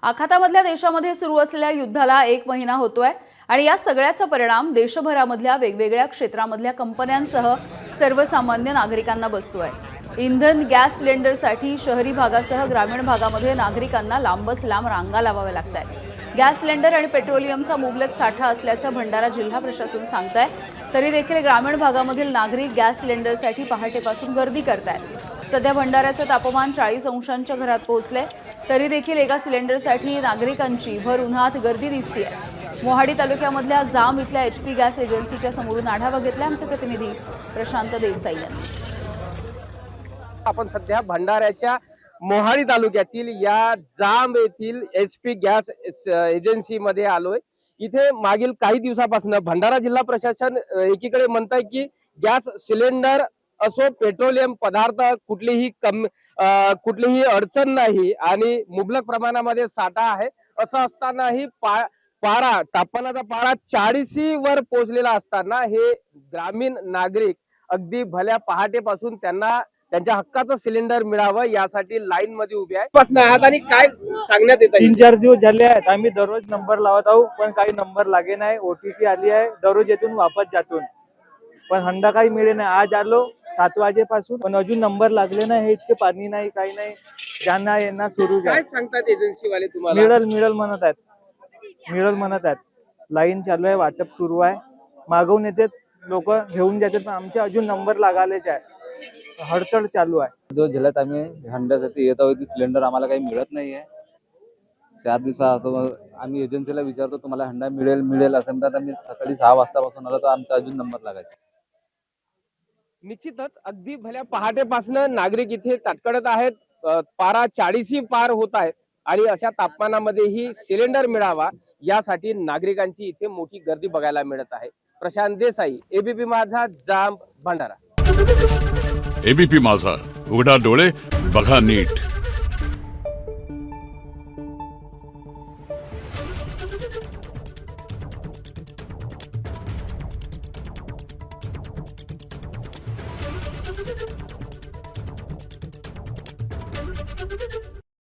आखातामधल्या देशामध्ये सुरू असलेल्या युद्धाला 1 महिना होतोय आणि या सगळ्याचा परिणाम देशभरामधल्या वेगवेगळ्या क्षेत्रामधल्या कंपन्यांसह सर्वसामान्य नागरिकांना बसतोय। इंधन गॅस सिलेंडरसाठी शहरी भागासह ग्रामीण भागामध्ये नागरिकांना लांबच लांब रांगा लावाव्या लागतात। गॅस सिलेंडर आणि पेट्रोलियमचा मुबलक साठा असल्याचं भंडारा जिल्हा प्रशासन सांगतंय। तरी देखील ग्रामीण भागामधील नागरिक गॅस सिलेंडरसाठी पहाटेपासून गर्दी करतायत। सध्या भंडाऱ्याचं तापमान 40 अंशांच्या घरात पोहोचले तरी देखील एका सिलेंडरसाठी नागरिकांची भर उन्हात गर्दी दिसतेय। मोहाडी तालुक्यामधल्या जाम इथल्या HP गॅस एजन्सीच्या समोरून आढावा घेतला आमचे प्रतिनिधी प्रशांत देसाई यांनी। आपण सध्या भंडाऱ्याच्या मोहाडी तालुक्यातील या जाम येथील HP गॅस एजन्सी मध्ये आलोय। इथे मागील काही दिवसापासून भंडारा जिल्हा प्रशासन एकीकडे म्हणताय की गॅस सिलेंडर असो पेट्रोलियम पदार्थ कुठलीही अडचण नाही आणि मुबलक प्रमाणामध्ये साठा आहे। असं असतानाही तापमानाचा पारा 40 वर पोहोचलेला असताना हे ग्रामीण नागरिक अगदी भल्या पहाटेपासून त्यांना त्यांच्या हक्काचं सिलेंडर मिळावं यासाठी लाईन मध्ये उभे आहेत। आणि काय सांगण्यात येत आहे? 3-4 दिवस झाले आहेत आम्ही दररोज नंबर लावत आहोत पण काही नंबर लागे नाही। OTP आली आहे, दररोज येथून वापस जातून पण हंडा काही मिळे नाही। आज आलो 7 वाजेपासून पण अजून नंबर लागले नाही। हे इतके पाणी नाही काही नाही, ज्यांना येणार सुरू काय सांगतात एजन्सी वाले तुम्हाला? मिळल म्हणत आहेत। लाईन चालू आहे, वाटप सुरू आहे, मागवून येतात लोक घेऊन जातात पण आमचे अजून नंबर लागालेच आहे। हडतड चालू आहे। 2 जिल्ह्यात आम्ही हंड्यासाठी येत आहोत, सिलेंडर आम्हाला काही मिळत नाहीये। 4 दिवसात आम्ही एजन्सीला विचारतो तुम्हाला हंडा मिळेल असं म्हणतात। आम्ही सकाळी 6 वाजतापासून आलो तर आमचा अजून नंबर लागायचा। निश्चितच अगदी भल्या पहाटेपासून नागरिक इथे तटकडत आहेत। पारा 40 पार होत आहेत आणि अशा तापमानामध्येही सिलेंडर मिळावा यासाठी नागरिकांची इथे मोठी गर्दी बघायला मिळत आहे। प्रशांत देसाई, ABP माझा, जाम, भंडारा। ABP माझा, उघडा डोळे बघा नीट।